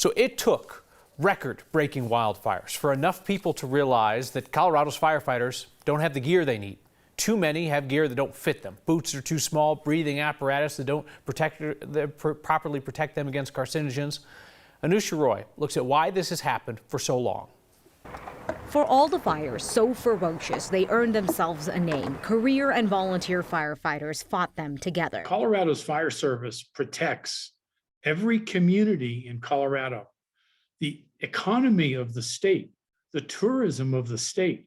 So it took record-breaking wildfires for enough people to realize that Colorado's firefighters don't have the gear they need. Too many have gear that don't fit them. Boots are too small, breathing apparatus that don't properly protect them against carcinogens. Anusha Roy looks at why this has happened for so long. For all the fires so ferocious, they earned themselves a name. Career and volunteer firefighters fought them together. Colorado's fire service protects every community in Colorado, the economy of the state, the tourism of the state,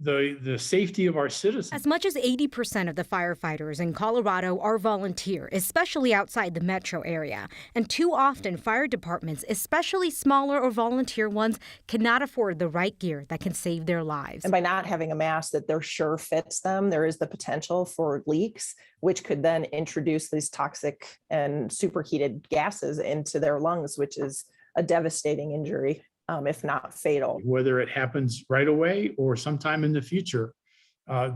the safety of our citizens. As much as 80% of the firefighters in Colorado are volunteer, especially outside the metro area. And too often, fire departments, especially smaller or volunteer ones, cannot afford the right gear that can save their lives. And by not having a mask that they're sure fits them, there is the potential for leaks, which could then introduce these toxic and superheated gases into their lungs, which is a devastating injury. If not fatal. Whether it happens right away or sometime in the future,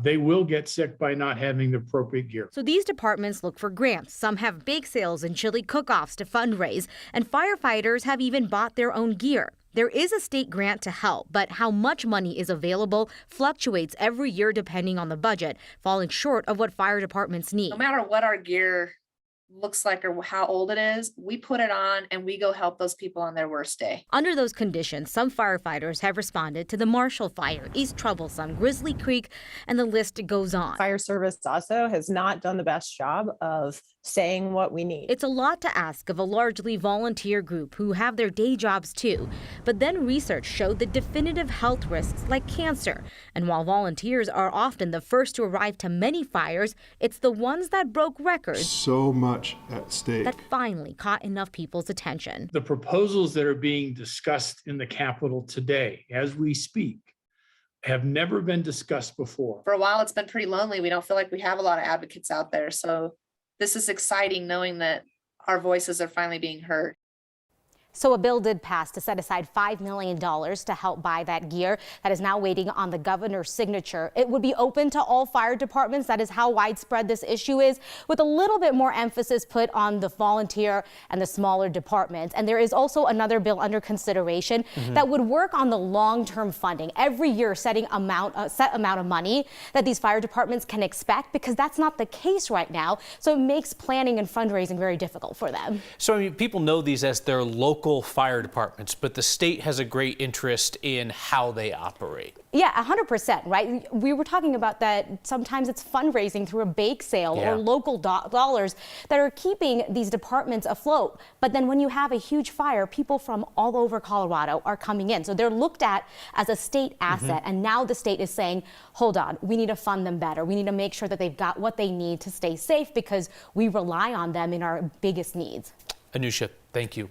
they will get sick by not having the appropriate gear. So these departments look for grants. Some have bake sales and chili cook-offs to fundraise, and firefighters have even bought their own gear. There is a state grant to help, but how much money is available fluctuates every year depending on the budget, falling short of what fire departments need. No matter what our gear looks like or how old it is, we put it on and we go help those people on their worst day. Under those conditions, some firefighters have responded to the Marshall Fire, East Troublesome, Grizzly Creek, and the list goes on. Fire service also has not done the best job of saying what we need. It's a lot to ask of a largely volunteer group who have their day jobs too. But then research showed the definitive health risks like cancer. And while volunteers are often the first to arrive to many fires, it's the ones that broke records. So much at stake. That finally caught enough people's attention. The proposals that are being discussed in the Capitol today, as we speak, have never been discussed before. For a while, it's been pretty lonely. We don't feel like we have a lot of advocates out there. So this is exciting knowing that our voices are finally being heard. So a bill did pass to set aside $5 million to help buy that gear that is now waiting on the governor's signature. It would be open to all fire departments. That is how widespread this issue is, with a little bit more emphasis put on the volunteer and the smaller departments. And there is also another bill under consideration that would work on the long-term funding. Every year setting set amount of money that these fire departments can expect, because that's not the case right now. So it makes planning and fundraising very difficult for them. So I mean, people know these as their local fire departments, but the state has a great interest in how they operate. Yeah, 100%, right? We were talking about that sometimes it's fundraising through a bake sale or local dollars that are keeping these departments afloat. But then when you have a huge fire, people from all over Colorado are coming in. So they're looked at as a state asset. And now the state is saying, hold on, we need to fund them better. We need to make sure that they've got what they need to stay safe because we rely on them in our biggest needs. Anusha, thank you.